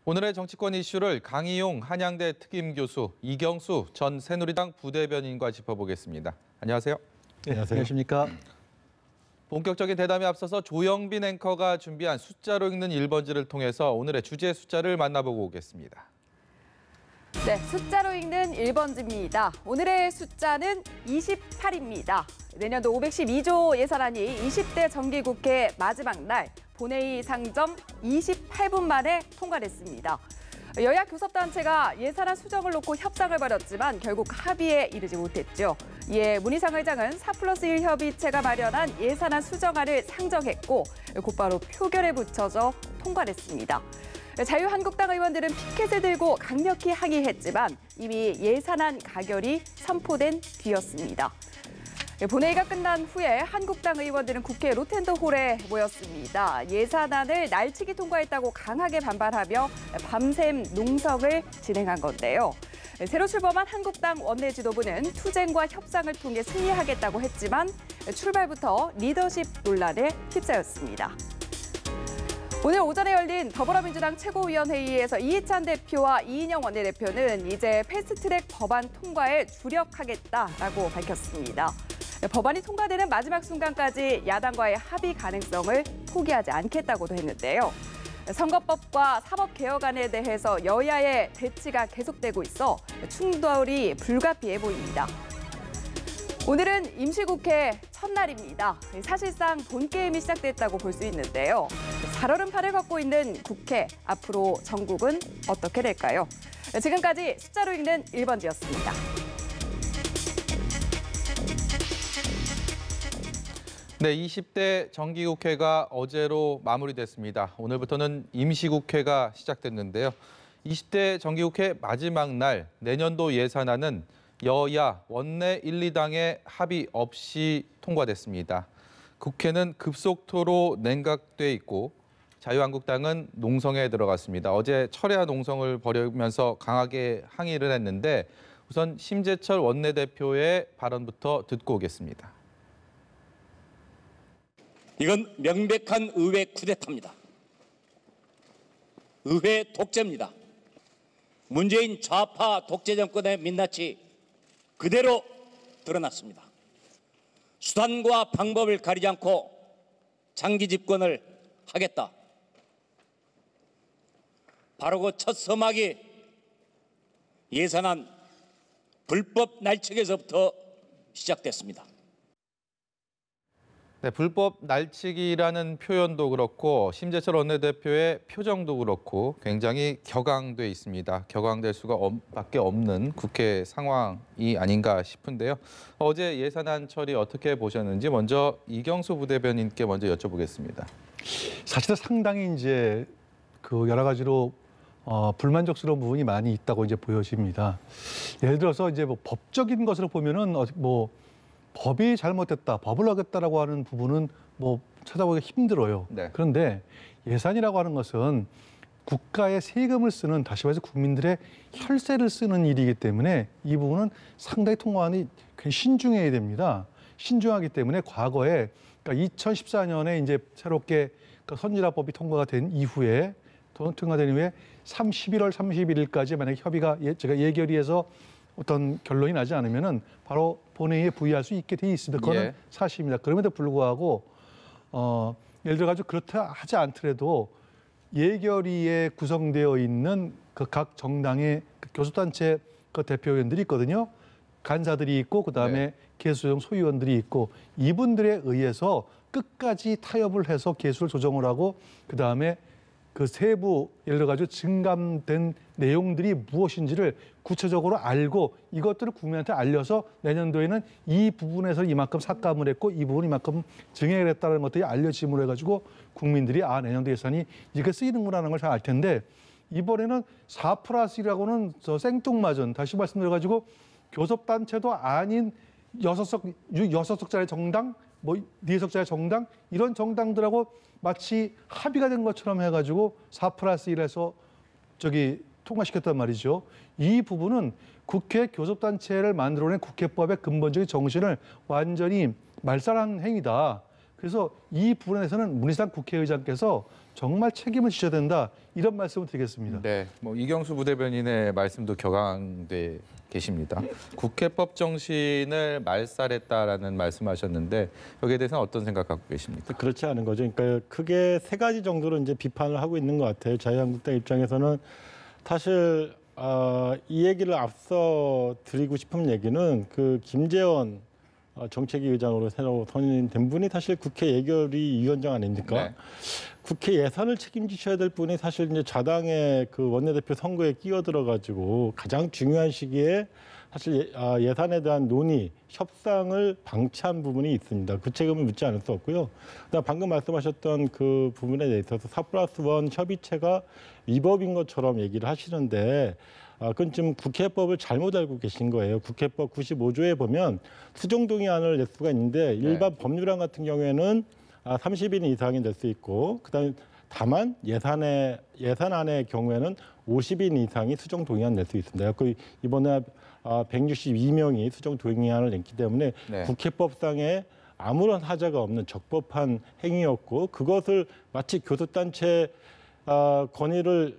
오늘의 정치권 이슈를 강희용 한양대 특임교수, 이경수 전 새누리당 부대변인과 짚어보겠습니다. 안녕하세요. 네, 안녕하십니까. 본격적인 대담에 앞서서 조영빈 앵커가 준비한 숫자로 읽는 1번지를 통해서 오늘의 주제 숫자를 만나보고 오겠습니다. 네, 숫자로 읽는 1번지입니다. 오늘의 숫자는 28입니다. 내년도 512조 예산안이 20대 정기국회 마지막 날 본회의 상정 28분 만에 통과됐습니다. 여야 교섭단체가 예산안 수정을 놓고 협상을 벌였지만 결국 합의에 이르지 못했죠. 이에 문희상 의장은 4+1 협의체가 마련한 예산안 수정안을 상정했고 곧바로 표결에 붙여져 통과됐습니다. 자유한국당 의원들은 피켓을 들고 강력히 항의했지만 이미 예산안 가결이 선포된 뒤였습니다. 본회의가 끝난 후에 한국당 의원들은 국회 로텐더홀에 모였습니다. 예산안을 날치기 통과했다고 강하게 반발하며 밤샘 농성을 진행한 건데요. 새로 출범한 한국당 원내 지도부는 투쟁과 협상을 통해 승리하겠다고 했지만 출발부터 리더십 논란에 휩싸였습니다. 오늘 오전에 열린 더불어민주당 최고위원회의에서 이해찬 대표와 이인영 원내대표는 이제 패스트트랙 법안 통과에 주력하겠다라고 밝혔습니다. 법안이 통과되는 마지막 순간까지 야당과의 합의 가능성을 포기하지 않겠다고도 했는데요. 선거법과 사법개혁안에 대해서 여야의 대치가 계속되고 있어 충돌이 불가피해 보입니다. 오늘은 임시국회 첫날입니다. 사실상 본게임이 시작됐다고 볼 수 있는데요. 살얼음판을 걷고 있는 국회, 앞으로 전국은 어떻게 될까요? 지금까지 숫자로 읽는 1번지였습니다. 네, 20대 정기국회가 어제로 마무리됐습니다. 오늘부터는 임시국회가 시작됐는데요. 20대 정기국회 마지막 날 내년도 예산안은 여야 원내 1, 2당의 합의 없이 통과됐습니다. 국회는 급속도로 냉각돼 있고 자유한국당은 농성에 들어갔습니다. 어제 철야 농성을 벌이면서 강하게 항의를 했는데 우선 심재철 원내대표의 발언부터 듣고 오겠습니다. 이건 명백한 의회 쿠데타입니다. 의회 독재입니다. 문재인 좌파 독재 정권의 민낯이 그대로 드러났습니다. 수단과 방법을 가리지 않고 장기 집권을 하겠다. 바로 그 첫 서막이 예산안 불법 날치기에서부터 시작됐습니다. 네, 불법 날치기라는 표현도 그렇고 심재철 원내대표의 표정도 그렇고 굉장히 격앙돼 있습니다. 격앙될 수밖에 없는 국회 상황이 아닌가 싶은데요. 어제 예산안 처리 어떻게 보셨는지 먼저 이경수 부대변인께 먼저 여쭤보겠습니다. 사실은 상당히 이제 그 여러 가지로 불만족스러운 부분이 많이 있다고 이제 보여집니다. 예를 들어서 이제 뭐 법적인 것으로 보면은 뭐 법이 잘못됐다, 법을 어겼다라고 하는 부분은 뭐 찾아보기가 힘들어요. 네. 그런데 예산이라고 하는 것은 국가의 세금을 쓰는, 다시 말해서 국민들의 혈세를 쓰는 일이기 때문에 이 부분은 상당히 통과안이 굉장히 신중해야 됩니다. 신중하기 때문에 과거에 그러니까 2014년에 이제 새롭게 선진화법이 통과가 된 이후에 11월 31일까지 만약에 협의가 제가 예결위에서 어떤 결론이 나지 않으면은 바로 본회의에 부의할 수 있게 돼 있습니다. 그거는 사실입니다. 그럼에도 불구하고 예를 들어 가지고 그렇다 하지 않더라도 예결위에 구성되어 있는 그 각 정당의 그 교섭단체 그 대표위원들이 있거든요. 간사들이 있고 그다음에 개수조정 소위원들이 있고 이분들에 의해서 끝까지 타협을 해서 개수를 조정을 하고 그다음에 그 세부 예를 들어 가지고 증감된 내용들이 무엇인지를 구체적으로 알고 이것들을 국민한테 알려서 내년도에는 이 부분에서 이만큼 삭감을 했고 이 부분 이만큼 증액을 했다는 것들이 알려짐으로 해가지고 국민들이 내년도 예산이 이렇게 쓰이는구나라는 걸 잘 알 텐데 이번에는 4+1이라고는 저 생뚱맞은 다시 말씀드려가지고 교섭단체도 아닌 6석짜리 정당 뭐 4석짜리 정당 이런 정당들하고 마치 합의가 된 것처럼 해가지고 4+1에서 통과시켰단 말이죠. 이 부분은 국회 교섭단체를 만들어낸 국회법의 근본적인 정신을 완전히 말살한 행위다. 그래서 이 부분에서는 문희상 국회의장께서 정말 책임을 지셔야 된다 이런 말씀을 드리겠습니다. 네, 뭐 이경수 부대변인의 말씀도 격앙돼 계십니다. 국회법 정신을 말살했다라는 말씀하셨는데 여기에 대해서는 어떤 생각 갖고 계십니까? 그렇지 않은 거죠. 그러니까 크게 세 가지 정도로 이제 비판을 하고 있는 것 같아요. 자유한국당 입장에서는 사실 이 얘기를 앞서 드리고 싶은 얘기는 그 김재원 정책위 의장으로 새로 선임된 분이 사실 국회 예결위 위원장 아닙니까? 네. 국회 예산을 책임지셔야 될 분이 사실 이제 자당의 그 원내대표 선거에 끼어들어 가지고 가장 중요한 시기에 사실 예산에 대한 논의, 협상을 방치한 부분이 있습니다. 그 책임을 묻지 않을 수 없고요. 그다음 방금 말씀하셨던 그 부분에 대해서 4+1 협의체가 위법인 것처럼 얘기를 하시는데 그건 지금 국회법을 잘못 알고 계신 거예요. 국회법 95조에 보면 수정동의안을 낼 수가 있는데 일반 법률안 같은 경우에는 30인 이상이 낼 수 있고 그다음에 다만 예산안의 경우에는 50인 이상이 수정 동의안 낼 수 있습니다. 그 이번에 162명이 수정 동의안을 냈기 때문에 네. 국회법상에 아무런 하자가 없는 적법한 행위였고 그것을 마치 교섭단체 건의를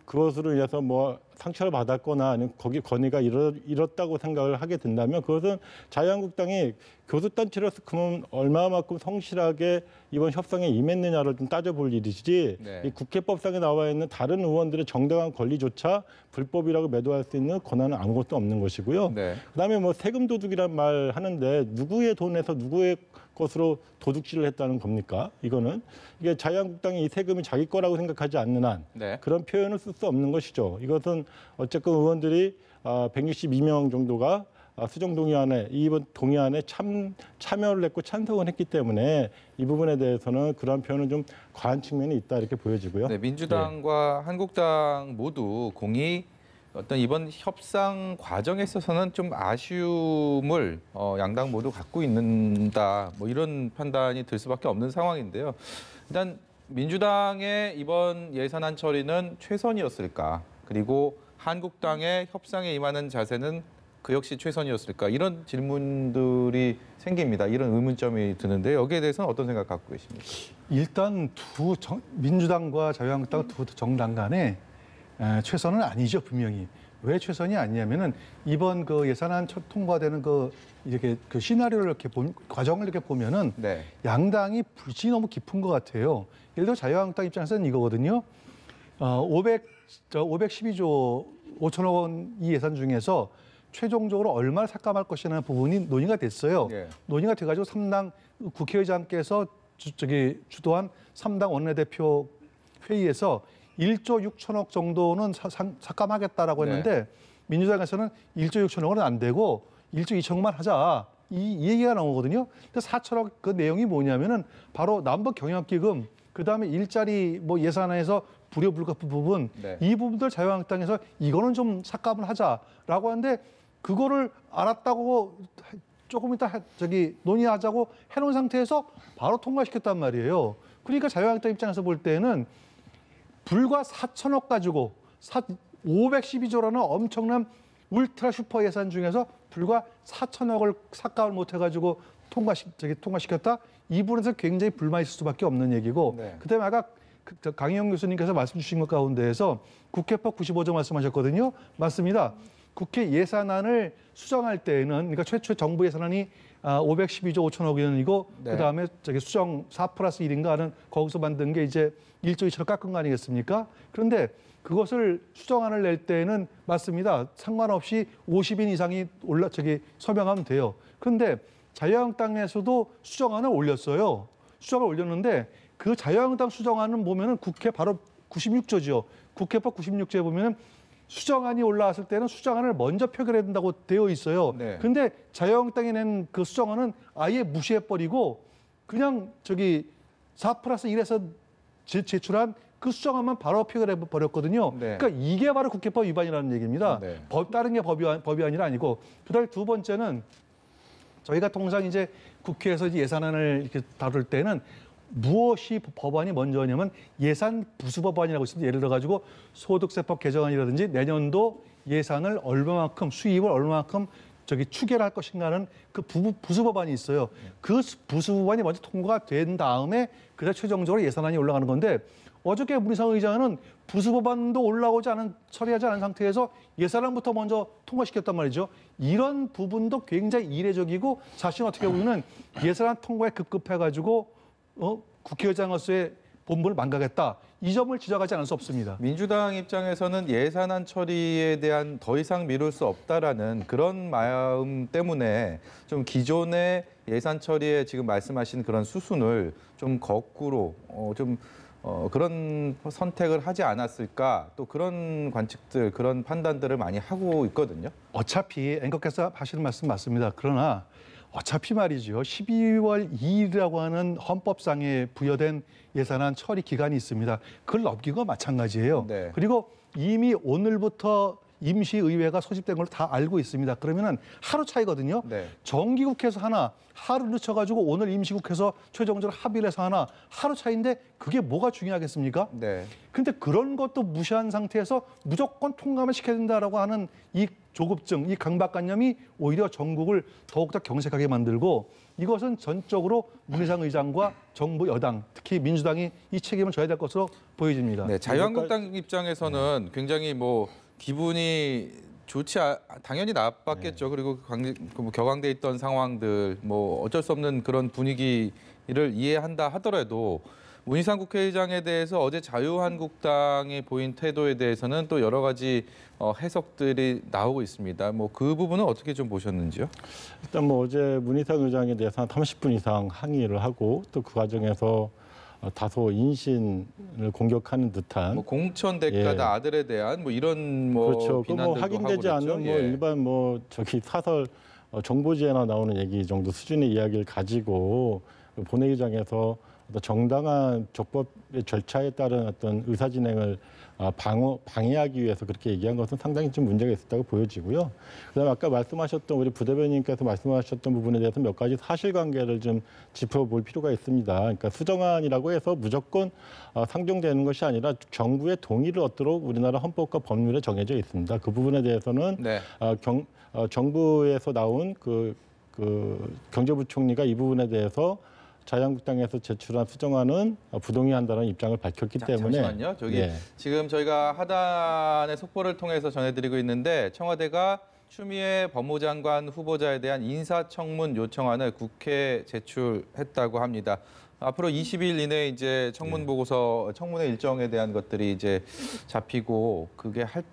그것으로 인해서 뭐 상처를 받았거나 아니면 거기 건의가 이렇다고 생각을 하게 된다면 그것은 자유한국당이 교섭단체로서 그러면 얼마만큼 성실하게 이번 협상에 임했느냐를 좀 따져볼 일이지 네. 이 국회법상에 나와 있는 다른 의원들의 정당한 권리조차 불법이라고 매도할 수 있는 권한은 아무것도 없는 것이고요. 네. 그다음에 뭐 세금 도둑이란 말 하는데 누구의 돈에서 누구의 것으로 도둑질을 했다는 겁니까? 이거는 이게 자유한국당이 이 세금이 자기 거라고 생각하지 않는 한 네. 그런 표현을 쓸 수 없는 것이죠. 이것은 어쨌든 의원들이 162명 정도가 수정 동의안에 이번 동의안에 참여를 했고 찬성을 했기 때문에 이 부분에 대해서는 그런 표현은 좀 과한 측면이 있다 이렇게 보여지고요. 네, 민주당과 한국당 모두 공이 어떤 이번 협상 과정에 있어서는 좀 아쉬움을 양당 모두 갖고 있는다. 뭐 이런 판단이 들 수밖에 없는 상황인데요. 일단 민주당의 이번 예산안 처리는 최선이었을까? 그리고 한국당의 협상에 임하는 자세는 그 역시 최선이었을까? 이런 질문들이 생깁니다. 이런 의문점이 드는데 여기에 대해서는 어떤 생각 갖고 계십니까? 일단 민주당과 자유한국당 두 정당 간에 최선은 아니죠, 분명히. 왜 최선이 아니냐면은 이번 그 예산안 통과되는 이렇게 그 시나리오를 이렇게 과정을 이렇게 보면은 네. 양당이 불신이 너무 깊은 것 같아요. 예를 들어 자유한국당 입장에서는 이거거든요. 512조 5천억 원 이 예산 중에서 최종적으로 얼마를 삭감할 것이라는 부분이 논의가 됐어요. 예. 논의가 돼가지고 3당 국회의장께서 주도한 3당 원내대표 회의에서 1조 6천억 정도는 삭감하겠다라고 했는데 민주당에서는 1조 6천억은 안 되고 1조 2천억만 하자. 이 얘기가 나오거든요. 근데 4천억 그 내용이 뭐냐면은 바로 남북 경협기금 그다음에 일자리 뭐 예산안에서 불효불급 부분 네. 이 부분들 자유한국당에서 이거는 좀 삭감을 하자라고 하는데 그거를 알았다고 조금 이따 논의하자고 해놓은 상태에서 바로 통과시켰단 말이에요. 그러니까 자유한국당 입장에서 볼 때는 불과 4천억 가지고 512조라는 엄청난 울트라 슈퍼 예산 중에서 불과 4천억을 삭감을 못 해가지고 통과시켰다. 이 부분에서 굉장히 불만이 있을 수밖에 없는 얘기고 네. 그다음에 아까 강희영 교수님께서 말씀 주신 것 가운데에서 국회법 95조 말씀하셨거든요. 맞습니다. 국회 예산안을 수정할 때에는 그러니까 최초 정부 예산안이 512조 5천억 원이고 네. 그다음에 수정 4+1인가 하는 거기서 만든 게 이제 1조 2천억 깎은 거 아니겠습니까? 그런데 그것을 수정안을 낼 때에는 맞습니다. 상관없이 50인 이상이 서명하면 돼요. 그런데 자유한국당에서도 수정안을 올렸어요. 수정을 올렸는데 그 자유한국당 수정안은 보면은 국회 바로 96조죠. 국회법 96조에 보면은 수정안이 올라왔을 때는 수정안을 먼저 표결해야 된다고 되어 있어요. 네. 근데 자유한국당이 낸 그 수정안은 아예 무시해버리고 그냥 4+1에서 제출한 그 수정안만 바로 표결해버렸거든요. 네. 그러니까 이게 바로 국회법 위반이라는 얘기입니다. 네. 다른 게 법위반이 아니고 그다음에 두 번째는 저희가 통상 이제 국회에서 예산안을 이렇게 다룰 때는 무엇이 법안이 먼저 오냐면 예산 부수 법안이라고 있습니다. 예를 들어 가지고 소득세법 개정안이라든지 내년도 예산을 얼마만큼 수입을 얼마만큼 추계를 할 것인가는 그 부수 법안이 있어요. 그 부수 법안이 먼저 통과가 된 다음에 그다음 최종적으로 예산안이 올라가는 건데 어저께 문희상 의장은 부수 법안도 올라오지 않은 처리하지 않은 상태에서 예산안부터 먼저 통과시켰단 말이죠. 이런 부분도 굉장히 이례적이고 사실 어떻게 보면은 예산안 통과에 급급해가지고 국회의장으로서의 본분을 망각했다. 이 점을 지적하지 않을 수 없습니다. 민주당 입장에서는 예산안 처리에 대한 더 이상 미룰 수 없다라는 그런 마음 때문에 좀 기존의 예산 처리에 지금 말씀하신 그런 수순을 좀 거꾸로 그런 선택을 하지 않았을까, 또 그런 관측들, 그런 판단들을 많이 하고 있거든요. 어차피 앵커께서 하시는 말씀 맞습니다. 그러나 어차피 말이죠. 12월 2일이라고 하는 헌법상에 부여된 예산안 처리 기간이 있습니다. 그걸 넘긴 건 마찬가지예요. 네. 그리고 이미 오늘부터 임시의회가 소집된 걸 다 알고 있습니다. 그러면은 하루 차이거든요. 네. 정기국회에서 하나, 하루 늦춰가지고 오늘 임시국회에서 최종적으로 합의를 해서 하나, 하루 차이인데 그게 뭐가 중요하겠습니까? 네. 근데 그런 것도 무시한 상태에서 무조건 통과만 시켜야 된다라고 하는 이 조급증, 이 강박관념이 오히려 전국을 더욱더 경색하게 만들고 이것은 전적으로 문희상 의장과 정부 여당, 특히 민주당이 이 책임을 져야 될 것으로 보여집니다. 네, 자유한국당 입장에서는 굉장히 기분이 당연히 나빴겠죠. 그리고 격앙돼 있던 상황들, 어쩔 수 없는 그런 분위기를 이해한다 하더라도 문희상 국회의장에 대해서 어제 자유한국당이 보인 태도에 대해서는 또 여러 가지 해석들이 나오고 있습니다. 그 부분은 어떻게 좀 보셨는지요? 일단 어제 문희상 의장에 대해서 한 30분 이상 항의를 하고 또 그 과정에서 다소 인신을 공격하는 듯한 공천 대가다 아들에 대한 이런 그렇죠. 비난들도 확인되지 하고 그랬죠? 않는 일반 사설 정보지에나 나오는 얘기 정도 수준의 이야기를 가지고 본회의장에서 어떤 정당한 적법의 절차에 따른 어떤 의사 진행을 방해하기 위해서 그렇게 얘기한 것은 상당히 좀 문제가 있었다고 보여지고요. 그다음에 아까 말씀하셨던 우리 부대변인께서 말씀하셨던 부분에 대해서 몇 가지 사실관계를 좀 짚어볼 필요가 있습니다. 그러니까 수정안이라고 해서 무조건 상정되는 것이 아니라 정부의 동의를 얻도록 우리나라 헌법과 법률에 정해져 있습니다. 그 부분에 대해서는 네. 정부에서 나온 그 경제부총리가 이 부분에 대해서 자유한국당에서 제출한 수정안은 부동의한다는 입장을 밝혔기 때문에 잠시만요. 지금 저희가 하단의 속보를 통해서 전해드리고 있는데 청와대가 추미애 법무장관 후보자에 대한 인사청문 요청안을 국회에 제출했다고 합니다. 앞으로 20일 이내에 이제 청문 보고서, 청문회 일정에 대한 것들이 이제 잡히고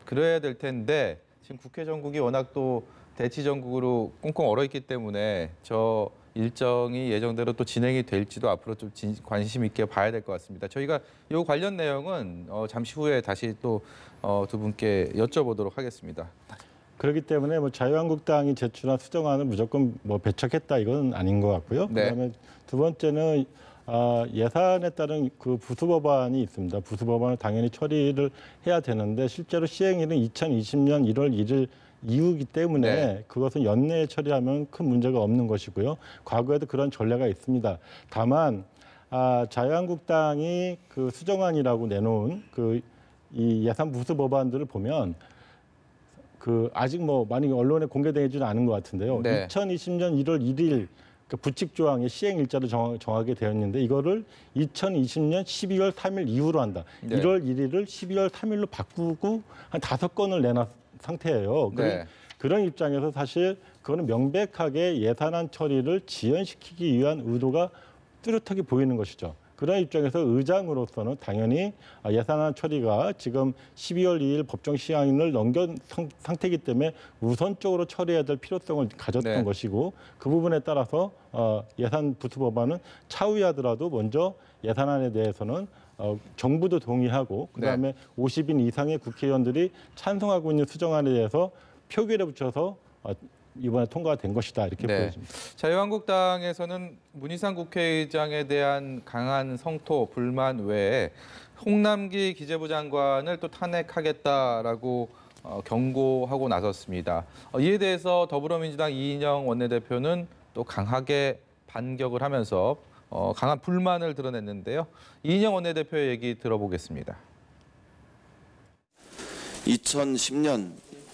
그래야 될 텐데 지금 국회 전국이 워낙 또 대치 전국으로 꽁꽁 얼어있기 때문에 저 일정이 예정대로 또 진행이 될지도 앞으로 좀 관심 있게 봐야 될 것 같습니다. 저희가 이 관련 내용은 잠시 후에 다시 또 두 분께 여쭤보도록 하겠습니다. 그렇기 때문에 자유한국당이 제출한 수정안을 무조건 배척했다 이건 아닌 것 같고요. 네. 그다음에 두 번째는 예산에 따른 그 부수법안이 있습니다. 부수법안을 당연히 처리를 해야 되는데 실제로 시행일은 2020년 1월 1일 이후이기 때문에 그것은 연내에 처리하면 큰 문제가 없는 것이고요. 과거에도 그런 전례가 있습니다. 다만 자유한국당이 그 수정안이라고 내놓은 이 예산 부수 법안들을 보면 아직 많이 언론에 공개되지는 않은 것 같은데요. 네. 2020년 1월 1일 부칙 조항의 시행 일자를 정하게 되었는데 이거를 2020년 12월 3일 이후로 한다. 네. 1월 1일을 12월 3일로 바꾸고 한 5건을 내놨 상태예요. 네. 그런 입장에서 사실 그거는 명백하게 예산안 처리를 지연시키기 위한 의도가 뚜렷하게 보이는 것이죠. 그런 입장에서 의장으로서는 당연히 예산안 처리가 지금 12월 2일 법정 시한을 넘긴 상태이기 때문에 우선적으로 처리해야 될 필요성을 가졌던 것이고 그 부분에 따라서 예산 부수 법안은 차후하더라도 먼저 예산안에 대해서는 정부도 동의하고 그다음에 50인 이상의 국회의원들이 찬성하고 있는 수정안에 대해서 표결에 붙여서 이번에 통과가 된 것이다 이렇게 보여집니다. 자유한국당에서는 문희상 국회의장에 대한 강한 성토, 불만 외에 홍남기 기재부 장관을 또 탄핵하겠다라고 경고하고 나섰습니다. 이에 대해서 더불어민주당 이인영 원내대표는 또 강하게 반격을 하면서 강한 불만을 드러냈는데요. 이인영 원내대표의 얘기 들어보겠습니다. 2010년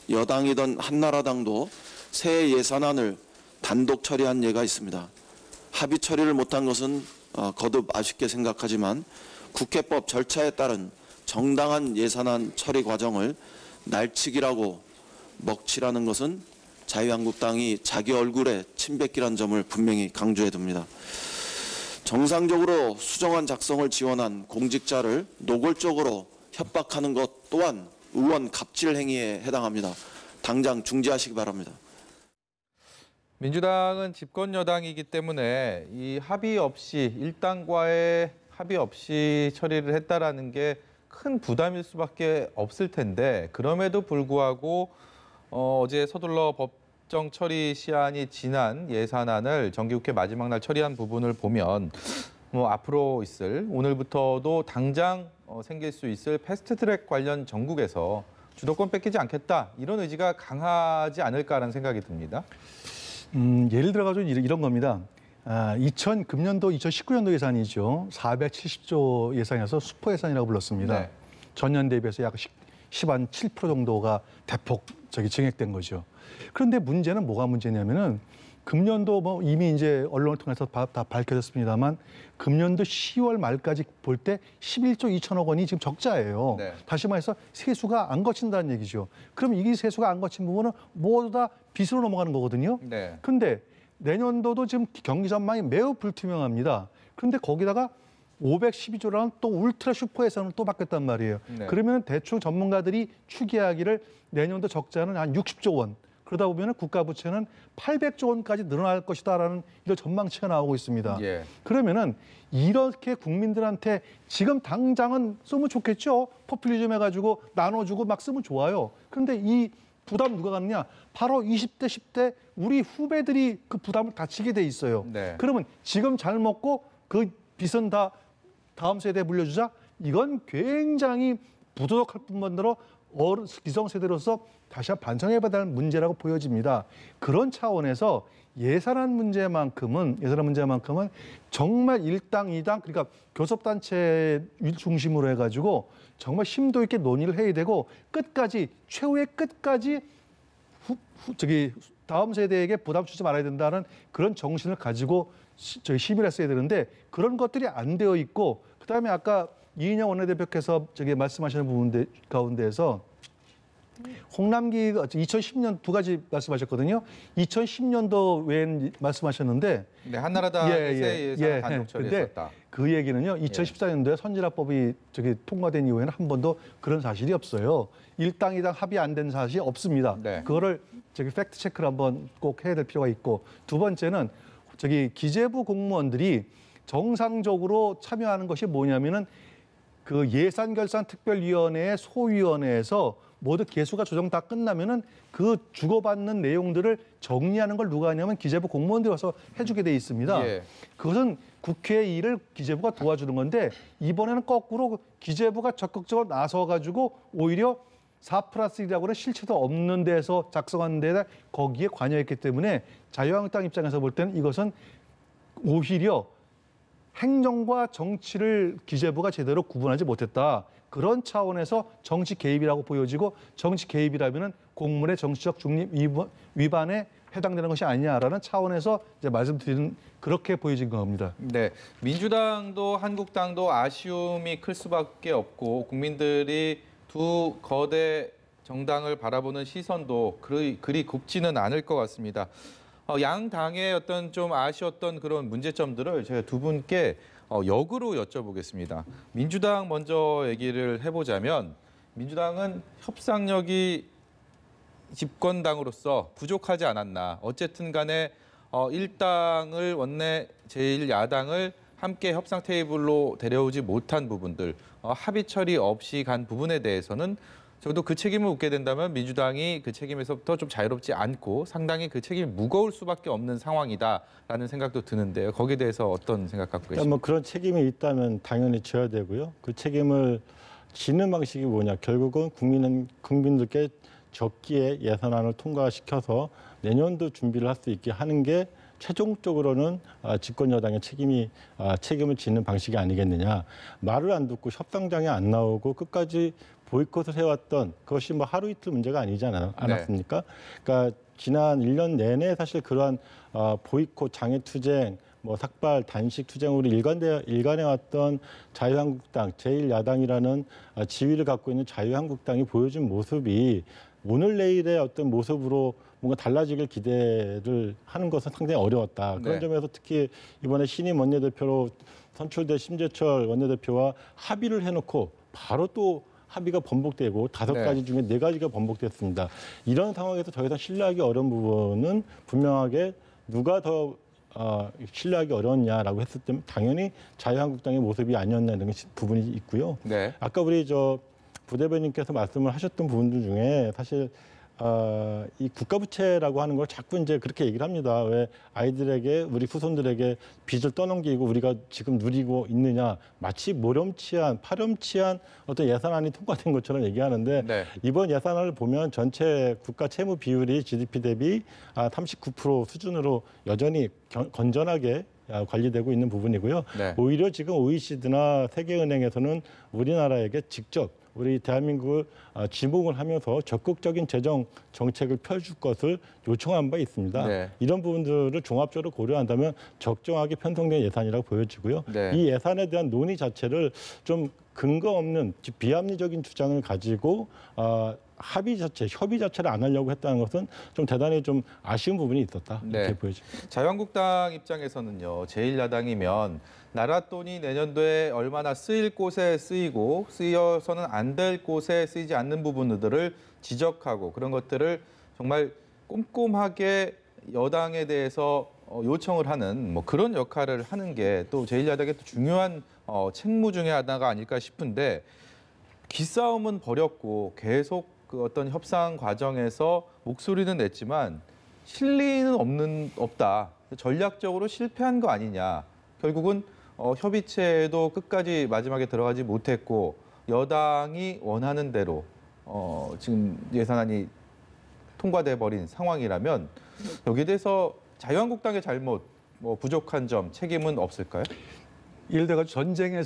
여당이던 한나라당도 새 예산안을 단독 처리한 예가 있습니다. 합의 처리를 못한 것은 거듭 아쉽게 생각하지만 국회법 절차에 따른 정당한 예산안 처리 과정을 날치기라고 먹칠하는 것은 자유한국당이 자기 얼굴에 침뱉기란 점을 분명히 강조해 둡니다. 정상적으로 수정안 작성을 지원한 공직자를 노골적으로 협박하는 것 또한 의원 갑질 행위에 해당합니다. 당장 중지하시기 바랍니다. 민주당은 집권 여당이기 때문에 이 합의 없이 일당과의 합의 없이 처리를 했다라는 게 큰 부담일 수밖에 없을 텐데 그럼에도 불구하고 어제 서둘러 법정 처리 시한이 지난 예산안을 정기국회 마지막 날 처리한 부분을 보면 앞으로 있을 오늘부터도 당장 생길 수 있을 패스트트랙 관련 정국에서 주도권 뺏기지 않겠다 이런 의지가 강하지 않을까라는 생각이 듭니다. 예를 들어가지고 이런 겁니다. 2000금년도 2019년도 예산이죠. 470조 예산이어서 슈퍼 예산이라고 불렀습니다. 네. 전년 대비해서 약 10한 7% 정도가 대폭 증액된 거죠. 그런데 문제는 뭐가 문제냐면은 금년도 이미 이제 언론을 통해서 다 밝혀졌습니다만 금년도 10월 말까지 볼 때 11조 2천억 원이 지금 적자예요. 네. 다시 말해서 세수가 안 거친다는 얘기죠. 그럼 이 세수가 안 거친 부분은 모두 다 빚으로 넘어가는 거거든요. 네. 근데 내년도도 지금 경기 전망이 매우 불투명합니다. 그런데 거기다가 512조라는 또 울트라 슈퍼 예산을 또 받겠단 말이에요. 네. 그러면 대충 전문가들이 추계하기를 내년도 적자는 한 60조 원. 그러다 보면 국가 부채는 800조 원까지 늘어날 것이다라는 이런 전망치가 나오고 있습니다. 예. 그러면은 이렇게 국민들한테 지금 당장은 쓰면 좋겠죠. 포퓰리즘 해가지고 나눠주고 막 쓰면 좋아요. 그런데 이 부담 누가 갖느냐? 바로 20대, 10대 우리 후배들이 그 부담을 다 지게 돼 있어요. 네. 그러면 지금 잘 먹고 그 빚은 다 다음 세대에 물려주자? 이건 굉장히 부도덕할 뿐만으로 기성세대로서 다시 한번 반성해봐야 될 문제라고 보여집니다. 그런 차원에서 예산안 문제만큼은 정말 일당, 이당 그러니까 교섭단체 중심으로 해가지고 정말 심도 있게 논의를 해야 되고 끝까지 최후의 끝까지 다음 세대에게 부담 주지 말아야 된다는 그런 정신을 가지고 심의를 했어야 되는데 그런 것들이 안 되어 있고 그다음에 아까 이인영 원내대표께서 말씀하시는 부분 가운데에서 홍남기 2010년 두 가지 말씀하셨거든요. 2010년도 웬 말씀하셨는데 네, 한나라당의 새 예산 단독 처리했었다. 그 얘기는요. 2014년도에 선진화법이 통과된 이후에는 한 번도 그런 사실이 없어요. 일당 이당 합의 안 된 사실이 없습니다. 네. 그거를 팩트 체크를 한번 꼭 해야 될 필요가 있고 두 번째는 기재부 공무원들이 정상적으로 참여하는 것이 뭐냐면은 그 예산결산특별위원회의 소위원회에서 모두 개수가 조정 다 끝나면은 그 주고받는 내용들을 정리하는 걸 누가 하냐면 기재부 공무원들이 와서 해주게 돼 있습니다. 예. 그것은 국회의 일을 기재부가 도와주는 건데 이번에는 거꾸로 기재부가 적극적으로 나서가지고 오히려 4+1이라고는 실체도 없는 데서 작성한 데다 거기에 관여했기 때문에 자유한국당 입장에서 볼 때는 이것은 오히려 행정과 정치를 기재부가 제대로 구분하지 못했다. 그런 차원에서 정치 개입이라고 보여지고 정치 개입이라면은 공무원의 정치적 중립 위반에 해당되는 것이 아니냐라는 차원에서 이제 말씀드리는 그렇게 보여진 겁니다. 네, 민주당도 한국당도 아쉬움이 클 수밖에 없고 국민들이 두 거대 정당을 바라보는 시선도 그리 곱지는 않을 것 같습니다. 양 당의 어떤 좀 아쉬웠던 그런 문제점들을 제가 두 분께 역으로 여쭤보겠습니다. 민주당 먼저 얘기를 해보자면 민주당은 협상력이 집권당으로서 부족하지 않았나. 어쨌든 간에 일당을 원내 제1야당을 함께 협상 테이블로 데려오지 못한 부분들, 합의 처리 없이 간 부분에 대해서는 저도 그 책임을 묻게 된다면 민주당이 그 책임에서부터 좀 자유롭지 않고 상당히 그 책임이 무거울 수밖에 없는 상황이다라는 생각도 드는데요. 거기에 대해서 어떤 생각 갖고 계십니까? 그런 책임이 있다면 당연히 져야 되고요. 그 책임을 지는 방식이 뭐냐. 결국은 국민들께 적기에 예산안을 통과시켜서 내년도 준비를 할 수 있게 하는 게 최종적으로는 집권 여당의 책임을 지는 방식이 아니겠느냐. 말을 안 듣고 협상장에 안 나오고 끝까지 보이콧을 해왔던 그것이 뭐 하루 이틀 문제가 아니지 않았습니까? 그러니까 지난 1년 내내 사실 그러한 보이콧, 장애투쟁, 뭐 삭발, 단식 투쟁으로 일관해왔던 자유한국당, 제1야당이라는 지위를 갖고 있는 자유한국당이 보여준 모습이 오늘 내일의 어떤 모습으로 뭔가 달라지길 기대를 하는 것은 상당히 어려웠다. 그런 네. 점에서 특히 이번에 신임 원내대표로 선출된 심재철 원내대표와 합의를 해놓고 바로 또 합의가 번복되고 5가지 중에 4가지가 번복됐습니다. 이런 상황에서 더 이상 신뢰하기 어려운 부분은 분명하게 누가 더 신뢰하기 어려웠냐라고 했을 때 당연히 자유한국당의 모습이 아니었나는 부분이 있고요. 네. 아까 우리 부대변인께서 말씀을 하셨던 부분들 중에 사실 이 국가부채라고 하는 걸 자꾸 이제 그렇게 얘기를 합니다. 왜 아이들에게 우리 후손들에게 빚을 떠넘기고 우리가 지금 누리고 있느냐 마치 파렴치한 어떤 예산안이 통과된 것처럼 얘기하는데 네. 이번 예산안을 보면 전체 국가 채무 비율이 GDP 대비 39% 수준으로 여전히 건전하게 관리되고 있는 부분이고요. 네. 오히려 지금 OECD나 세계은행에서는 우리나라에게 직접 우리 대한민국을 지목을 하면서 적극적인 재정 정책을 펴줄 것을 요청한 바 있습니다. 네. 이런 부분들을 종합적으로 고려한다면 적정하게 편성된 예산이라고 보여지고요. 네. 이 예산에 대한 논의 자체를 좀 근거 없는 비합리적인 주장을 가지고 협의 자체를 안 하려고 했다는 것은 좀 대단히 좀 아쉬운 부분이 있었다. 이렇게 네. 보여집니다. 자유한국당 입장에서는요. 제1야당이면 나라 돈이 내년도에 얼마나 쓰일 곳에 쓰이고 쓰여서는 안 될 곳에 쓰이지 않는 부분들을 지적하고 그런 것들을 정말 꼼꼼하게 여당에 대해서 요청을 하는 뭐 그런 역할을 하는 게 또 제1야당의 또 중요한 책무 중에 하나가 아닐까 싶은데 기싸움은 벌였고 계속 그 어떤 협상 과정에서 목소리는 냈지만 실리는 없다. 전략적으로 실패한 거 아니냐. 결국은 협의체에도 끝까지 마지막에 들어가지 못했고 여당이 원하는 대로 지금 예산안이 통과돼 버린 상황이라면 여기에 대해서 자유한국당의 잘못, 뭐 부족한 점, 책임은 없을까요? 예를 들어 전쟁에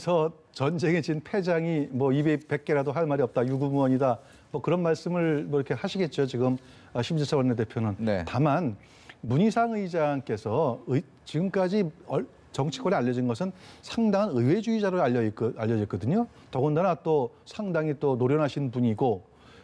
진 패장이 뭐 입에 100개라도 할 말이 없다, 유구무원이다, 뭐 그런 말씀을 뭐 이렇게 하시겠죠, 지금 심재철 원내대표는. 네. 다만 문희상 의장께서 지금까지 정치권에 알려진 것은 상당한 의회주의자로 알려졌거든요. 더군다나 또 상당히 또 노련하신 분이고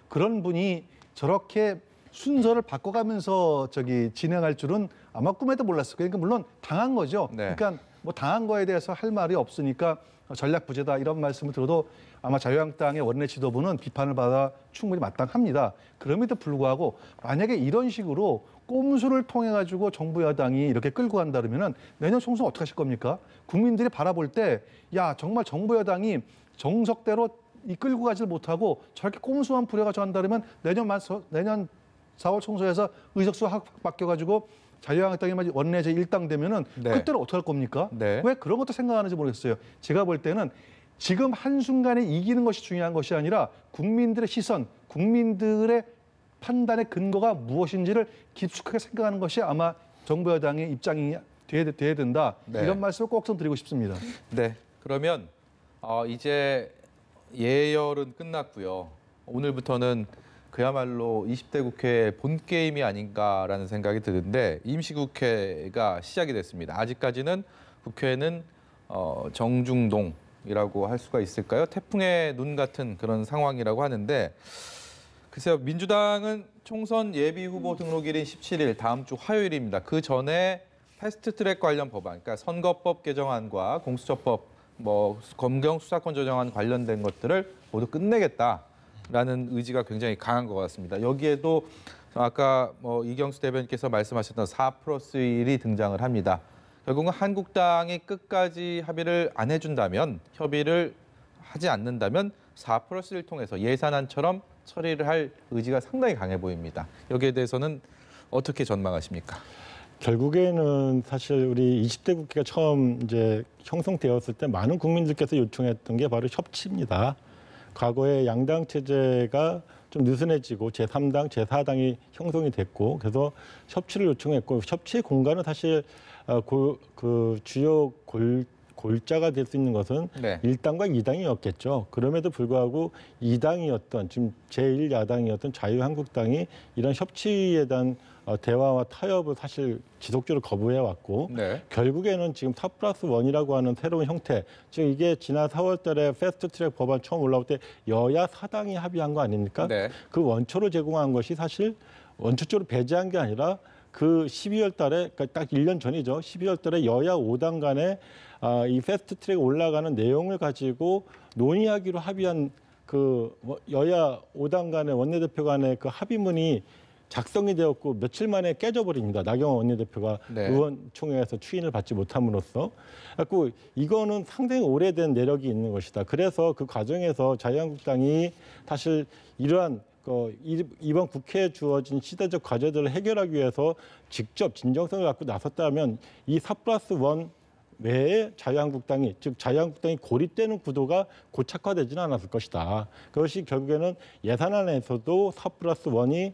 그런 분이 저렇게 순서를 바꿔가면서 진행할 줄은 아마 꿈에도 몰랐을 거예요. 그러니까 물론 당한 거죠. 네. 그러니까 뭐 당한 거에 대해서 할 말이 없으니까 전략 부재다 이런 말씀을 들어도 아마 자유한국당의 원내 지도부는 비판을 받아 충분히 마땅합니다. 그럼에도 불구하고 만약에 이런 식으로 꼼수를 통해 가지고 정부 여당이 이렇게 끌고 간다 그러면은 내년 총선 어떻게 하실 겁니까? 국민들이 바라볼 때 야 정말 정부 여당이 정석대로 이끌고 가지를 못하고 저렇게 꼼수만 부려가지고 한다 그러면 내년 4월 총선에서 의석수 확 바뀌어가지고 자유한국당이 원내 제1당 되면은 네. 그때는 어떻게 할 겁니까? 네. 왜 그런 것도 생각하는지 모르겠어요. 제가 볼 때는 지금 한순간에 이기는 것이 중요한 것이 아니라 국민들의 시선, 국민들의 판단의 근거가 무엇인지를 깊숙하게 생각하는 것이 아마 정부 여당의 입장이 돼야 된다. 네. 이런 말씀을 꼭 좀 드리고 싶습니다. 네. 그러면 이제 예열은 끝났고요. 오늘부터는 그야말로 20대 국회의 본 게임이 아닌가라는 생각이 드는데 임시국회가 시작이 됐습니다. 아직까지는 국회는 정중동이라고 할 수가 있을까요? 태풍의 눈 같은 그런 상황이라고 하는데 글쎄요. 민주당은 총선 예비 후보 등록일인 17일 다음 주 화요일입니다. 그 전에 패스트트랙 관련 법안, 그러니까 선거법 개정안과 공수처법, 검경 수사권 조정안 관련된 것들을 모두 끝내겠다라는 의지가 굉장히 강한 것 같습니다. 여기에도 아까 이경수 대변인께서 말씀하셨던 4+1이 등장을 합니다. 결국은 한국당이 끝까지 합의를 안 해준다면, 협의를 하지 않는다면 4+1을 통해서 예산안처럼 처리를 할 의지가 상당히 강해 보입니다. 여기에 대해서는 어떻게 전망하십니까? 결국에는 사실 우리 20대 국회가 처음 이제 형성되었을 때 많은 국민들께서 요청했던 게 바로 협치입니다. 과거에 양당 체제가 좀 느슨해지고 제3당, 제4당이 형성이 됐고 그래서 협치를 요청했고 협치의 공간은 사실 그 주요 골자가 될 수 있는 것은 네. 1당과 2당이었겠죠. 그럼에도 불구하고 2당이었던 지금 제1야당이었던 자유한국당이 이런 협치에 대한 대화와 타협을 사실 지속적으로 거부해 왔고 네. 결국에는 지금 4+1이라고 하는 새로운 형태, 즉 이게 지난 4월 달에 패스트트랙 법안 처음 올라올 때 여야 4당이 합의한 거 아닙니까? 네. 그 원초를 제공한 것이 사실 원초적으로 배제한 게 아니라 그 12월 달에 그러니까 딱 1년 전이죠. 12월 달에 여야 5당 간에 이 패스트트랙에 올라가는 내용을 가지고 논의하기로 합의한 그 여야 5당 간의 원내대표 간의 그 합의문이 작성이 되었고 며칠 만에 깨져버립니다. 나경원 원내대표가 네. 의원총회에서 추인을 받지 못함으로써. 그래서 이거는 상당히 오래된 내력이 있는 것이다. 그래서 그 과정에서 자유한국당이 사실 이러한 이번 국회에 주어진 시대적 과제들을 해결하기 위해서 직접 진정성을 갖고 나섰다면 이 4+1 외에 자유한국당이 즉 자유한국당이 고립되는 구도가 고착화되지는 않았을 것이다. 그것이 결국에는 예산안에서도 4+1이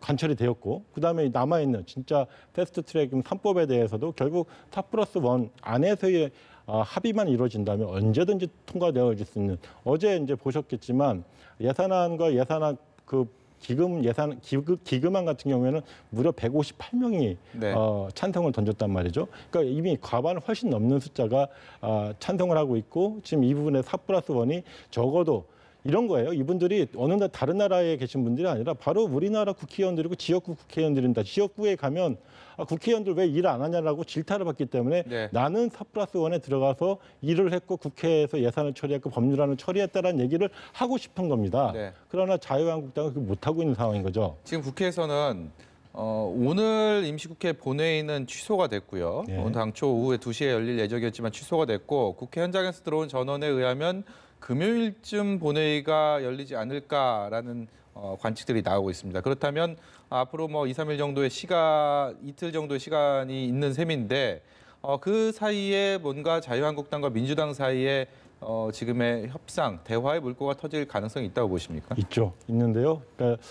관철이 되었고 그다음에 남아있는 진짜 패스트트랙 3법에 대해서도 결국 4+1 안에서의 합의만 이루어진다면 언제든지 통과되어질 수 있는 어제 이제 보셨겠지만 예산안과 예산안 그 기금안 같은 경우에는 무려 158명이 네. 찬성을 던졌단 말이죠. 그러니까 이미 과반을 훨씬 넘는 숫자가 찬성을 하고 있고 지금 이 부분에 4+1이 적어도 이런 거예요. 이분들이 어느 다른 나라에 계신 분들이 아니라 바로 우리나라 국회의원들이고 지역구 국회의원들입니다. 지역구에 가면 국회의원들 왜 일 안 하냐라고 질타를 받기 때문에 네. 나는 4+1에 들어가서 일을 했고 국회에서 예산을 처리했고 법률안을 처리했다라는 얘기를 하고 싶은 겁니다. 네. 그러나 자유한국당은 그걸 못하고 있는 상황인 거죠. 지금 국회에서는 오늘 임시국회 본회의는 취소가 됐고요. 네. 오늘 당초 오후에 2시에 열릴 예정이었지만 취소가 됐고 국회 현장에서 들어온 전원에 의하면 금요일쯤 본회의가 열리지 않을까라는 관측들이 나오고 있습니다. 그렇다면 앞으로 뭐 2, 3일 정도의 이틀 정도의 시간이 있는 셈인데 그 사이에 뭔가 자유한국당과 민주당 사이에 지금의 협상, 대화의 물꼬가 터질 가능성이 있다고 보십니까? 있죠. 있는데요. 그러니까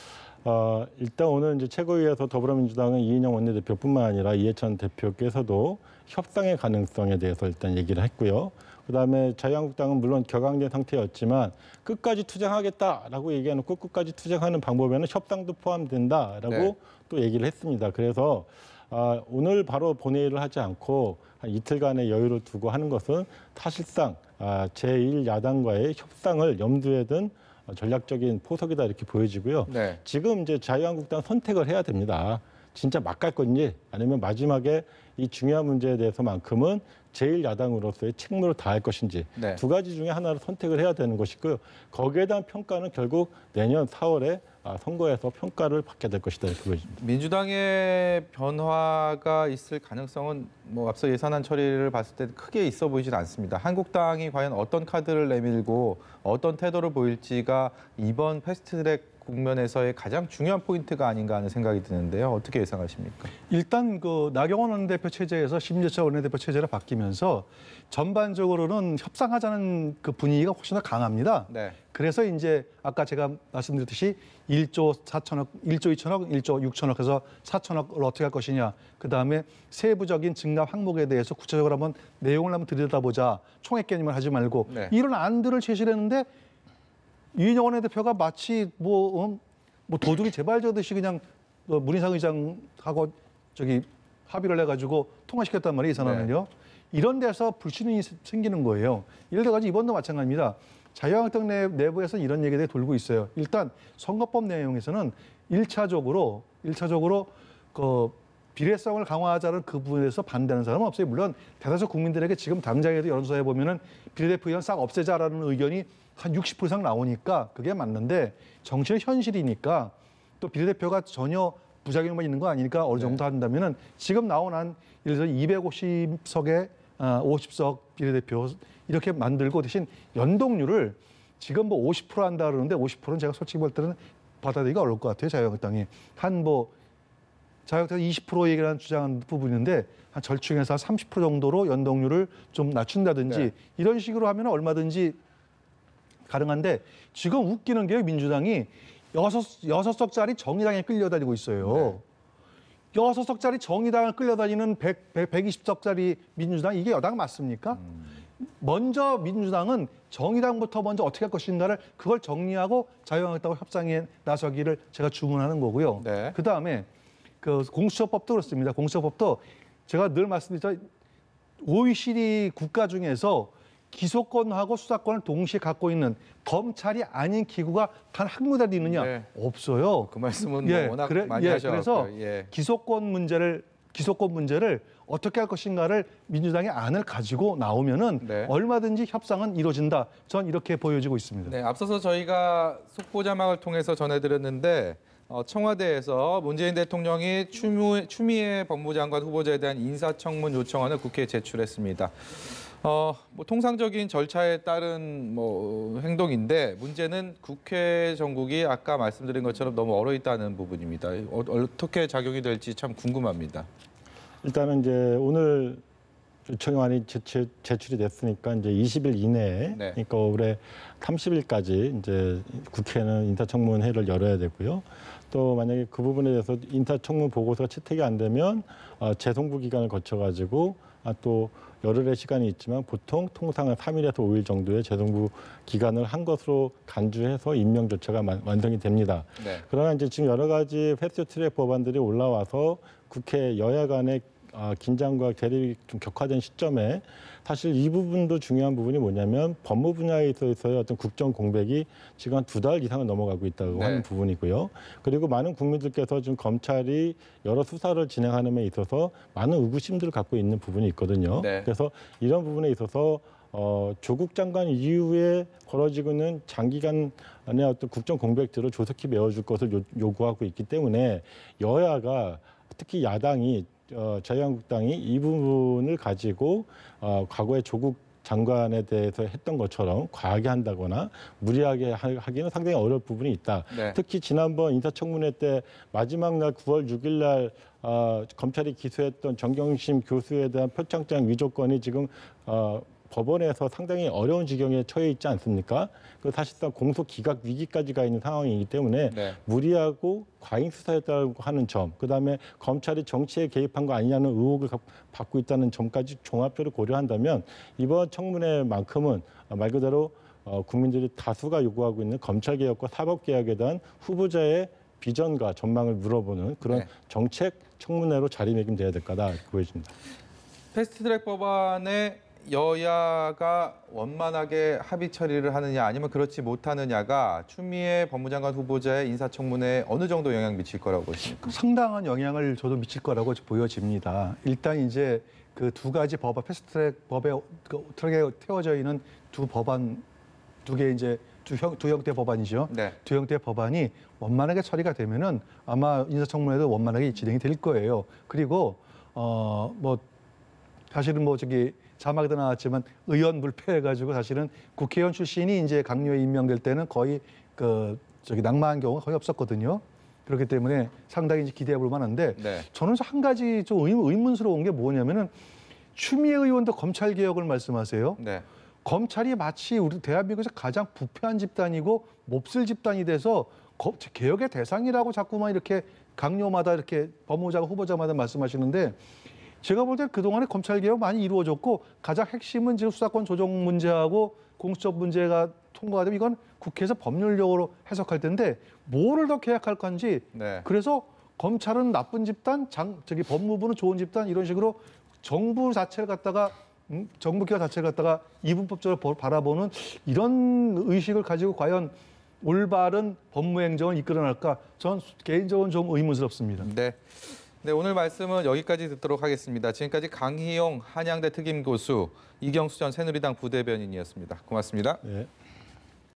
일단 오늘 이제 최고위에서 더불어민주당은 이인영 원내대표뿐만 아니라 이해찬 대표께서도 협상의 가능성에 대해서 일단 얘기를 했고요. 그다음에 자유한국당은 물론 격앙된 상태였지만 끝까지 투쟁하겠다라고 얘기해놓고 끝까지 투쟁하는 방법에는 협상도 포함된다라고 네. 또 얘기를 했습니다. 그래서 오늘 바로 본회의를 하지 않고 한 이틀간의 여유를 두고 하는 것은 사실상 제1야당과의 협상을 염두에 둔 전략적인 포석이다 이렇게 보여지고요. 네. 지금 이제 자유한국당 선택을 해야 됩니다. 진짜 막 갈 건지 아니면 마지막에 이 중요한 문제에 대해서만큼은 제1야당으로서의 책무를 다할 것인지 네. 두 가지 중에 하나를 선택을 해야 되는 것이고요. 거기에 대한 평가는 결국 내년 4월에 선거에서 평가를 받게 될 것이다 이렇게 보여집니다. 민주당의 변화가 있을 가능성은 뭐 앞서 예산안 처리를 봤을 때 크게 있어 보이진 않습니다. 한국당이 과연 어떤 카드를 내밀고 어떤 태도를 보일지가 이번 패스트트랙 국면에서의 가장 중요한 포인트가 아닌가 하는 생각이 드는데요. 어떻게 예상하십니까? 일단 그 나경원 원내대표 체제에서 심재철 원내대표 체제로 바뀌면서 전반적으로는 협상하자는 그 분위기가 훨씬 더 강합니다. 네. 그래서 이제 아까 제가 말씀드렸듯이 1조 4천억, 1조 2천억, 1조 6천억 해서 4천억을 어떻게 할 것이냐. 그다음에 세부적인 증납 항목에 대해서 구체적으로 한번 내용을 한번 들여다보자. 총액 개념을 하지 말고 네. 이런 안들을 제시를 했는데 이인영 원내대표가 마치 뭐 도둑이 재발저듯이 그냥 문희상 의장하고 합의를 해가지고 통과시켰단 말이에요, 예산안을요. 이런 데서 불신이 생기는 거예요. 이럴 때까지 이번도 마찬가지입니다. 자유한국당 내부에서 이런 얘기들이 돌고 있어요. 일단 선거법 내용에서는 1차적으로 그 비례성을 강화하자는 그 부분에서 반대하는 사람은 없어요. 물론 대다수 국민들에게 지금 당장에도 여론조사에 보면은 비례대표 의원 싹 없애자라는 의견이 한 60% 이상 나오니까 그게 맞는데 정치는 현실이니까 또 비례대표가 전혀 부작용만 있는 거 아니니까 어느 정도 한다면은 지금 나온 한 예를 들어서 250석에 50석 비례대표 이렇게 만들고 대신 연동률을 지금 뭐 50% 한다 그러는데 50%는 제가 솔직히 볼 때는 받아들이기가 어려울 것 같아요. 자유한국당이 자유한국당이 20% 얘기를 주장하는 부분인데 한 절충해서 30% 정도로 연동률을 좀 낮춘다든지 네. 이런 식으로 하면 얼마든지 가능한데 지금 웃기는 게 민주당이 여섯 석짜리 정의당에 끌려다니고 있어요. 여섯 석짜리 정의당을 끌려다니는 120석짜리 민주당 이게 여당 맞습니까? 먼저 민주당은 정의당부터 먼저 어떻게 할 것인가를 그걸 정리하고 자유한국당과 협상에 나서기를 제가 주문하는 거고요. 네. 그다음에 그 공수처법도 그렇습니다. 공수처법도 제가 늘 말씀드렸죠. OECD 국가 중에서 기소권하고 수사권을 동시에 갖고 있는 검찰이 아닌 기구가 단 한 군데도 있느냐? 네. 없어요. 그 말씀은 뭐 워낙 많이 하셔서 그래서 기소권 문제를 어떻게 할 것인가를 민주당의 안을 가지고 나오면은 네. 얼마든지 협상은 이루어진다. 전 이렇게 보여지고 있습니다. 네, 앞서서 저희가 속보 자막을 통해서 전해드렸는데 청와대에서 문재인 대통령이 추미애 법무장관 후보자에 대한 인사청문 요청안을 국회에 제출했습니다. 뭐 통상적인 절차에 따른 뭐 행동인데 문제는 국회 정국이 아까 말씀드린 것처럼 너무 얼어 있다는 부분입니다. 어떻게 작용이 될지 참 궁금합니다. 일단은 이제 오늘 요청안이 제출이 됐으니까 이제 20일 이내에, 네. 그러니까 올해 30일까지 이제 국회는 인사청문회를 열어야 되고요. 또 만약에 그 부분에 대해서 인사청문 보고서가 채택이 안 되면 재송부 기간을 거쳐가지고 또 열흘의 시간이 있지만 보통 통상은 3일에서 5일 정도의 재송부 기간을 한 것으로 간주해서 임명 절차가 완성이 됩니다. 네. 그러나 이제 지금 여러 가지 패스트트랙 법안들이 올라와서 국회 여야 간의 긴장과 대립이 좀 격화된 시점에 사실 이 부분도 중요한 부분이 뭐냐면 법무 분야에 있어서의 어떤 국정 공백이 지금 한 2달 이상은 넘어가고 있다고 네. 하는 부분이고요. 그리고 많은 국민들께서 지금 검찰이 여러 수사를 진행하는 데 있어서 많은 의구심들을 갖고 있는 부분이 있거든요. 네. 그래서 이런 부분에 있어서 조국 장관 이후에 벌어지고 있는 장기간의 어떤 국정 공백들을 조속히 메워줄 것을 요구하고 있기 때문에 여야가 특히 야당이 자유한국당이 이 부분을 가지고 과거에 조국 장관에 대해서 했던 것처럼 과하게 한다거나 무리하게 하기는 상당히 어려울 부분이 있다. 네. 특히 지난번 인사청문회 때 마지막 날 9월 6일 날 검찰이 기소했던 정경심 교수에 대한 표창장 위조건이 지금 법원에서 상당히 어려운 지경에 처해 있지 않습니까? 그 사실상 공소 기각 위기까지 가 있는 상황이기 때문에 네. 무리하고 과잉 수사했다고 하는 점, 그다음에 검찰이 정치에 개입한 거 아니냐는 의혹을 받고 있다는 점까지 종합적으로 고려한다면 이번 청문회만큼은 말 그대로 국민들이 다수가 요구하고 있는 검찰개혁과 사법개혁에 대한 후보자의 비전과 전망을 물어보는 그런 네. 정책 청문회로 자리매김돼야 될 거다 보여집니다. 패스트트랙 법안에 여야가 원만하게 합의 처리를 하느냐 아니면 그렇지 못하느냐가 추미애 법무장관 후보자의 인사청문회에 어느 정도 영향 미칠 거라고 보십니까? 상당한 영향을 저도 미칠 거라고 보여집니다. 일단 이제 그 두 가지 법안 패스트트랙 법에 트랙에 태워져 있는 두 개 이제 두 형태 법안이죠. 네. 두 형태 법안이 원만하게 처리가 되면은 아마 인사청문회도 원만하게 진행이 될 거예요. 그리고 뭐 사실은 뭐 자막에도 나왔지만 의원 불패해가지고 사실은 국회의원 출신이 이제 강요에 임명될 때는 거의 낙마한 경우가 거의 없었거든요. 그렇기 때문에 상당히 이제 기대해 볼 만한데 네. 저는 한 가지 좀 의문스러운 게 뭐냐면은 추미애 의원도 검찰 개혁을 말씀하세요. 네. 검찰이 마치 우리 대한민국에서 가장 부패한 집단이고 몹쓸 집단이 돼서 개혁의 대상이라고 자꾸만 이렇게 강요마다 이렇게 법무장관 후보자마다 말씀하시는데 제가 볼 때 그동안에 검찰 개혁 많이 이루어졌고 가장 핵심은 지금 수사권 조정 문제하고 공수처 문제가 통과가 되면 이건 국회에서 법률적으로 해석할 텐데 뭐를 더 개혁할 건지 네. 그래서 검찰은 나쁜 집단, 법무부는 좋은 집단 이런 식으로 정부 자체를 갖다가 정부 기관 자체를 갖다가 이분법적으로 바라보는 이런 의식을 가지고 과연 올바른 법무행정을 이끌어낼까? 전 개인적으로 좀 의문스럽습니다. 네. 네, 오늘 말씀은 여기까지 듣도록 하겠습니다. 지금까지 강희용 한양대 특임교수, 이경수 전 새누리당 부대변인이었습니다. 고맙습니다. 네.